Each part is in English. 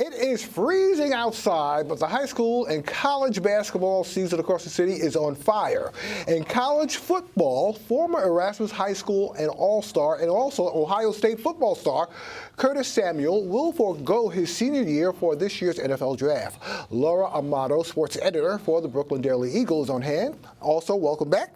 It is freezing outside, but the high school and college basketball season across the city is on fire. In college football, former Erasmus High School and All-Star and also Ohio State football star Curtis Samuel will forego his senior year for this year's NFL Draft. Laura Amato, sports editor for the Brooklyn Daily Eagle, is on hand. Also, welcome back.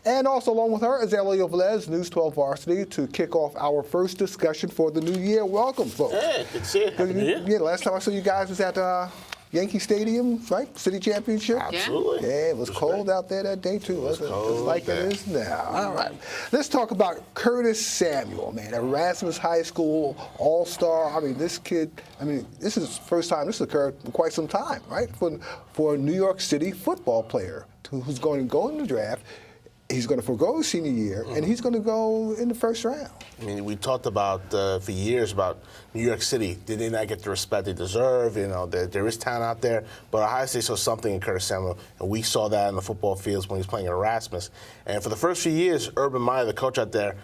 And also along with her is Elio Velez, News 12 Varsity, to kick off our first discussion for the new year. Welcome, folks. Hey, good to see you. Happy New Year. Yeah, last time I saw you guys was at Yankee Stadium, right? City Championship. Absolutely. Yeah, it was cold great out there that day, too. Wasn't it? Just like it is now. All right. Let's talk about Curtis Samuel, man. Erasmus High School All-Star. I mean, this kid, this is the first time this occurred in quite some time, right? For a New York City football player who's going to go in the draft. He's going to forego his senior year, and he's going to go in the first round. I mean, we talked about for years about New York City. Did they not get the respect they deserve? You know, there is talent out there, but Ohio State saw something in Curtis Samuel, and we saw that in the football fields when he was playing at Erasmus. And for the first few years, Urban Meyer, the coach out there,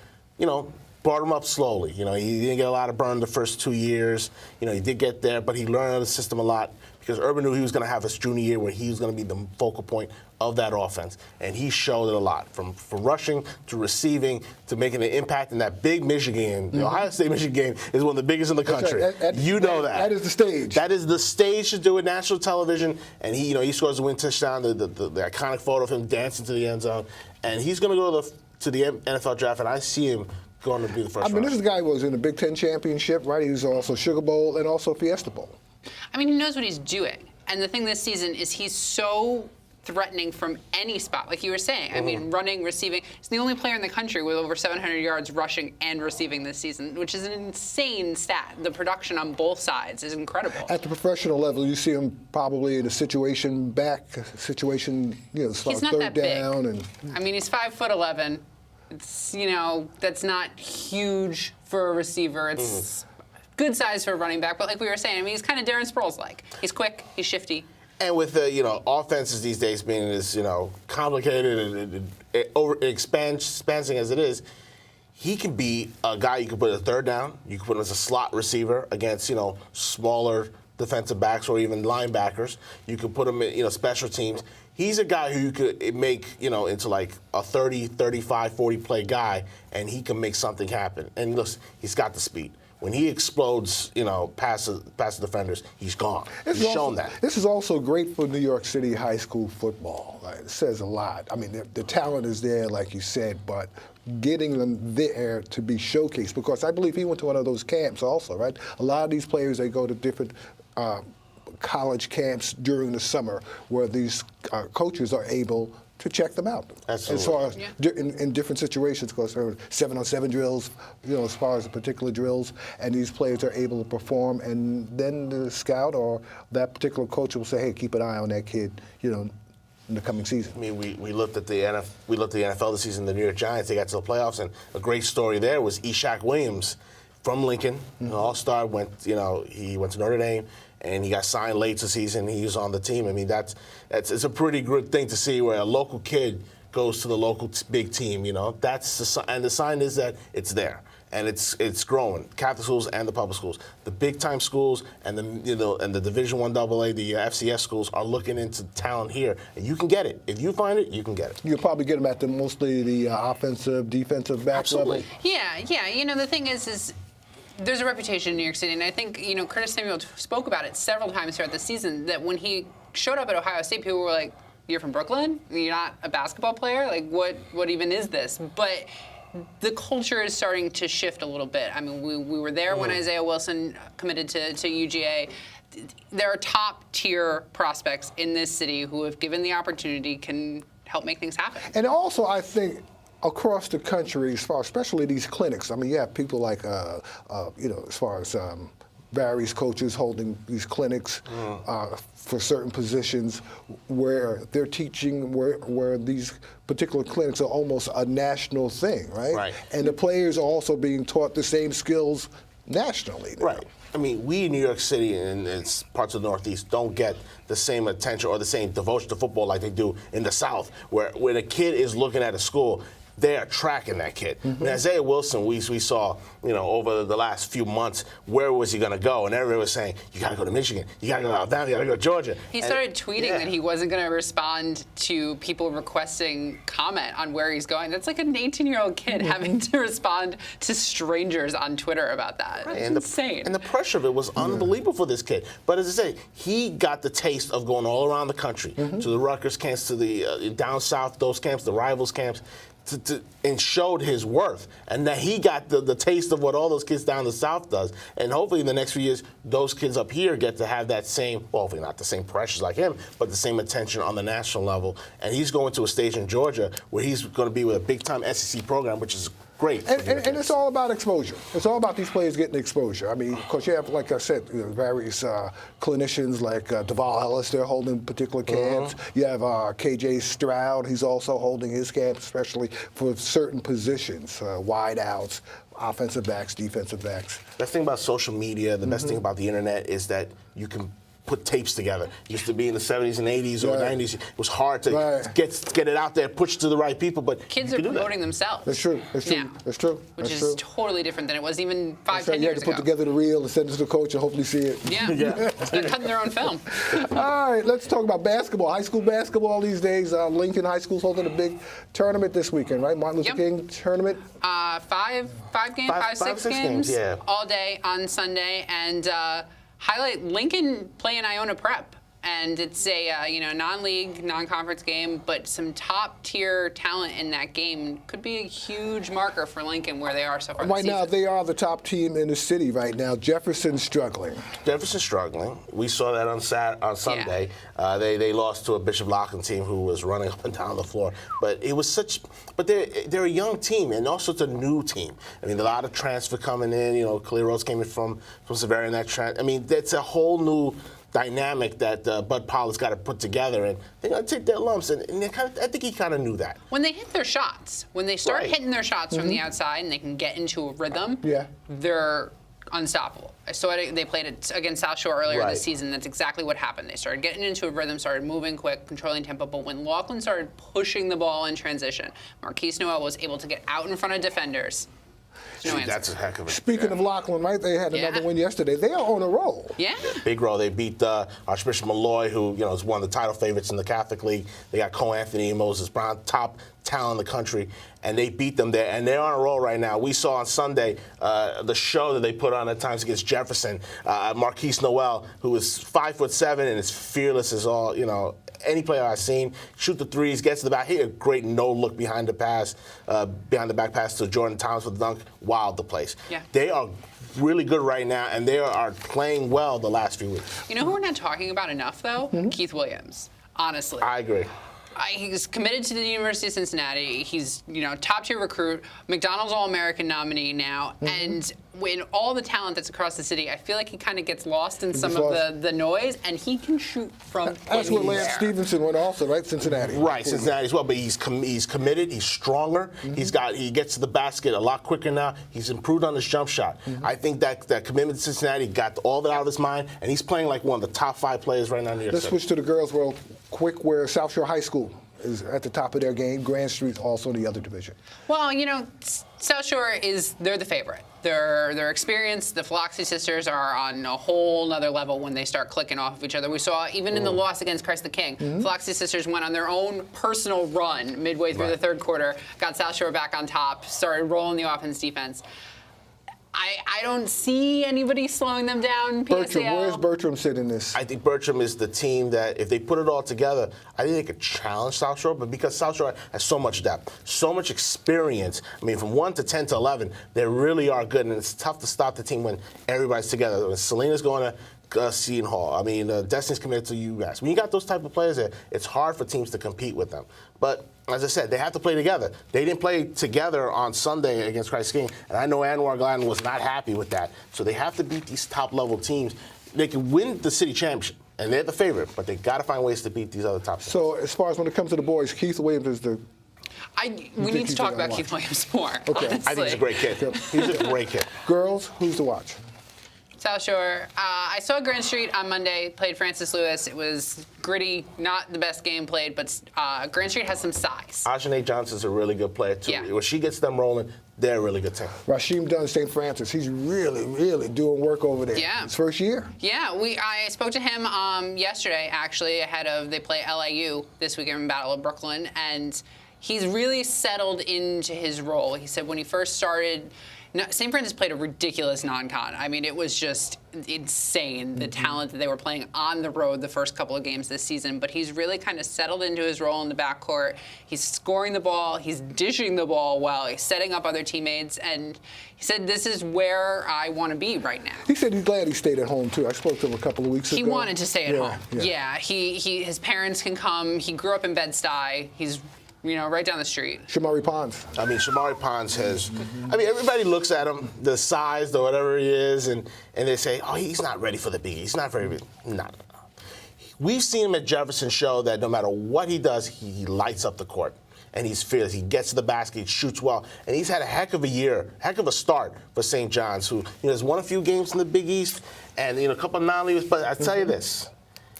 brought him up slowly. He didn't get a lot of burn the first 2 years. He did get there, but he learned the system a lot because Urban knew he was going to have his junior year where he was going to be the focal point of that offense. And he showed it a lot, from rushing to receiving to making an impact in that big Michigan game. The Ohio State-Michigan game is one of the biggest in the country. Right. That. That is the stage. That is the stage to do it, national television. And he scores the win touchdown, the iconic photo of him dancing to the end zone. And he's going to go to the NFL draft, and I see him going to be the first round. This is the guy who was in the Big Ten championship, right? He was also Sugar Bowl and also Fiesta Bowl. He knows what he's doing. And the thing this season is he's so threatening from any spot, like you were saying. Running, receiving. He's the only player in the country with over 700 yards rushing and receiving this season, which is an insane stat. The production on both sides is incredible. At the professional level, you see him probably in a situation, he's not third that down. Big. He's 5'11". It's, that's not huge for a receiver. It's good size for a running back, but like we were saying, he's kind of Darren Sproles-like. He's quick, he's shifty. And with the offenses these days being as complicated and expansing as it is, he can be a guy you can put a third down. You can put him as a slot receiver against smaller defensive backs or even linebackers. You could put him in special teams. He's a guy who you could make into like a 30, 35, 40 play guy, and he can make something happen. And listen, he's got the speed. When he explodes, past the defenders, he's gone. He's shown that. This is also great for New York City high school football. It says a lot. The talent is there, like you said, but getting them there to be showcased, because I believe he went to one of those camps also, right? A lot of these players, they go to different college camps during the summer where these coaches are able to check them out. Absolutely. As far as in different situations, because there are 7-on-7 drills, as far as the particular drills, and these players are able to perform, and then the scout or that particular coach will say, hey, keep an eye on that kid, in the coming season. We looked at the NFL this season, the New York Giants. They got to the playoffs, and a great story there was Ishaq Williams from Lincoln, an all-star. He went to Notre Dame, and he got signed late this season. He was on the team. It's a pretty good thing to see where a local kid goes to the local big team. And the sign is that it's there. And it's growing. Catholic schools and the public schools, the big time schools, and the Division I AA, the FCS schools are looking into talent here, and you can get it. If you find it, you can get it. You'll probably get them at mostly the offensive, defensive back level. Yeah. The thing is there's a reputation in New York City, and I think Curtis Samuel spoke about it several times throughout the season. That when he showed up at Ohio State, people were like, "You're from Brooklyn? You're not a basketball player? Like, what even is this?" But the culture is starting to shift a little bit. We were there when Isaiah Wilson committed to UGA. There are top-tier prospects in this city who, if given the opportunity, can help make things happen. And also, I think, across the country, especially these clinics, you have people like, as far as various coaches holding these clinics for certain positions where they're teaching, where these particular clinics are almost a national thing, right? Right. And the players are also being taught the same skills nationally. Right. We in New York City and parts of the Northeast don't get the same attention or the same devotion to football like they do in the South, where the kid is looking at a school they are tracking that kid. I mean, Isaiah Wilson, we saw, over the last few months, where was he going to go? And everybody was saying, you got to go to Michigan, you got to go to Alabama, you got to go to Georgia. He started tweeting that he wasn't going to respond to people requesting comment on where he's going. That's like an 18-year-old kid having to respond to strangers on Twitter about that. That's insane. And the pressure of it was unbelievable for this kid. But as I say, he got the taste of going all around the country, to the Rutgers camps, to the down south, those camps, the rivals camps, and showed his worth. And that he got the taste of what all those kids down the south does. And hopefully in the next few years, those kids up here get to have that same, well, hopefully not the same pressures like him, but the same attention on the national level. And he's going to a stage in Georgia where he's going to be with a big-time SEC program, which is great. And it's all about exposure. It's all about these players getting exposure. I mean, because you have, like I said, various clinicians like Duval Ellis, they're holding particular camps. You have KJ Stroud, he's also holding his camp, especially for certain positions, wideouts, offensive backs, defensive backs. Best thing about social media, the best thing about the internet is that you can put tapes together. Used to be in the 70s and 80s or 90s. It was hard to get it out there, push it to the right people, but kids are promoting themselves. That's true. That's true. Now, That's true. Which That's is true. totally different than it was even 5, 10 You years had to ago. put together the reel and send it to the coach and hopefully see it. Yeah. They're cutting their own film. All right, let's talk about basketball. High school basketball these days. Lincoln High School's holding a big tournament this weekend, right? Martin Luther King tournament. Five games, Five, six six games, yeah. all day on Sunday, and highlight Lincoln playing Iona Prep. And it's a non-league, non-conference game, but some top-tier talent in that game could be a huge marker for Lincoln where they are so far. Right now, they are the top team in the city right now. Jefferson's struggling. Jefferson's struggling. We saw that on Sunday. They lost to a Bishop Loughlin team who was running up and down the floor. But it was but they're a young team, and also it's a new team. I mean, a lot of transfer coming in. Clear Rose came in from Severian. I mean, that's a whole new dynamic that Bud Pollard's got to put together, and they're going to take their lumps, and I think he kind of knew that. When they hit their shots, when they start hitting their shots from the outside and they can get into a rhythm, they're unstoppable. So they played it against South Shore earlier this season. That's exactly what happened. They started getting into a rhythm, started moving quick, controlling tempo, but when Laughlin started pushing the ball in transition, Marquise Noel was able to get out in front of defenders. That's a heck of a. Speaking of Laughlin, right? They had another win yesterday. They are on a roll. Yeah. Big roll. They beat Archbishop Malloy, who is one of the title favorites in the Catholic League. They got Cole Anthony and Moses Brown, top talent in the country, and they beat them there. And they're on a roll right now. We saw on Sunday the show that they put on at times against Jefferson. Marquise Noel, who is 5'7" and is fearless as all any player I've seen, shoot the threes, gets to the back. He had a great no-look behind the back pass to Jordan Thomas with the dunk. Wild the place. Yeah. They are really good right now, and they are playing well the last few weeks. You know who we're not talking about enough, though? Keith Williams, honestly. I agree. He's committed to the University of Cincinnati. He's, top-tier recruit, McDonald's All-American nominee now, and in all the talent that's across the city, I feel like he kind of gets lost in some of the noise, and he can shoot from That's anywhere. where Lance Stevenson went also, right? Cincinnati. Right, Cincinnati as well, but he's committed, he's stronger, he gets to the basket a lot quicker now, he's improved on his jump shot. I think that commitment to Cincinnati got all that out of his mind, and he's playing like one of the top 5 players right now in New York Let's City. switch to the girls' world quick, where South Shore High School is at the top of their game. Grand Street's also in the other division. Well, South Shore they're the favorite. Their experience, the Philoxy sisters are on a whole nother level when they start clicking off of each other. We saw even in the loss against Christ the King, Philoxy sisters went on their own personal run midway through the third quarter, got South Shore back on top, started rolling the offense defense. I don't see anybody slowing them down. Bertram, where's Bertram sit in this? I think Bertram is the team that, if they put it all together, I think they could challenge South Shore. But because South Shore has so much depth, so much experience, I mean, from 1 to 10 to 11, they really are good. And it's tough to stop the team when everybody's together. When Selena's going to Seton Hall. I mean, Destiny's committed to UMass. When you got those type of players there, it's hard for teams to compete with them. But as I said, they have to play together. They didn't play together on Sunday against Christ King, and I know Anwar Gladden was not happy with that. So they have to beat these top-level teams. They can win the city championship, and they're the favorite, but they got to find ways to beat these other top teams. So as far as when it comes to the boys, Keith Williams is the... We need to talk about Keith Williams more, Okay. honestly. I think he's a great kid. He's a great kid. Girls, who's to watch? South Shore. I saw Grand Street on Monday, played Francis Lewis. It was gritty, not the best game played, but Grand Street has some size. Ajane Johnson's a really good player, too. Yeah. When she gets them rolling, they're a really good team. Rasheem Dunn, St. Francis, he's really, really doing work over there. Yeah. His first year. Yeah, I spoke to him yesterday, actually, ahead of they play LAU this weekend in Battle of Brooklyn, and he's really settled into his role. He said when he first started, St. Francis played a ridiculous non-con. I mean, it was just insane, the talent that they were playing on the road the first couple of games this season. But he's really kind of settled into his role in the backcourt. He's scoring the ball. He's dishing the ball well. He's setting up other teammates. And he said, this is where I want to be right now. He said he's glad he stayed at home, too. I spoke to him a couple of weeks ago. He wanted to stay at home. Yeah. His parents can come. He grew up in Bed-Stuy. He's right down the street. Shamari Pons. I mean, Shamari Pons has, everybody looks at him, the size, the whatever he is, and they say, oh, he's not ready for the big. He's not very, no. We've seen him at Jefferson show that no matter what he does, he lights up the court. And he's fearless. He gets to the basket, he shoots well. And he's had a heck of a year, heck of a start for St. John's, who has won a few games in the Big East and a couple of non-leaguers. But I tell you this,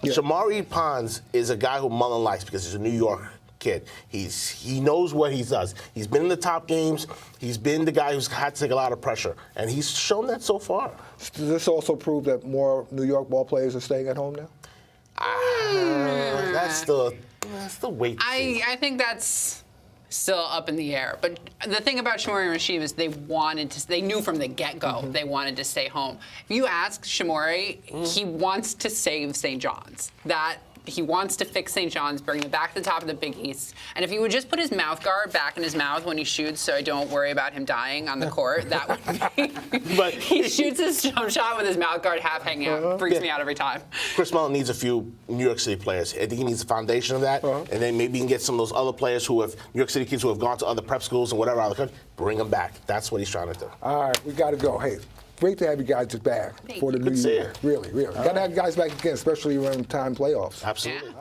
Shamari Pons is a guy who Mullen likes because he's a New York kid. He knows what he does. He's been in the top games. He's been the guy who's had to take a lot of pressure, and he's shown that so far. Does this also prove that more New York ball players are staying at home now? That's the wait. I think that's still up in the air. But the thing about Shamori and Rasheem is they knew from the get-go they wanted to stay home. If you ask Shamori, he wants to save St. John's. He wants to fix St. John's, bring them back to the top of the Big East. And if he would just put his mouth guard back in his mouth when he shoots so I don't worry about him dying on the court, that would be... But he shoots his jump shot with his mouth guard half hanging out. Freaks me out every time. Chris Mullen needs a few New York City players. I think he needs a foundation of that. And then maybe he can get some of those other players who have, New York City kids who have gone to other prep schools and whatever out of the country, bring them back. That's what he's trying to do. All right, we got to go. Hey, great to have you guys back for the new year. Really, really. Got to have you guys back again, especially around time playoffs. Absolutely. Yeah.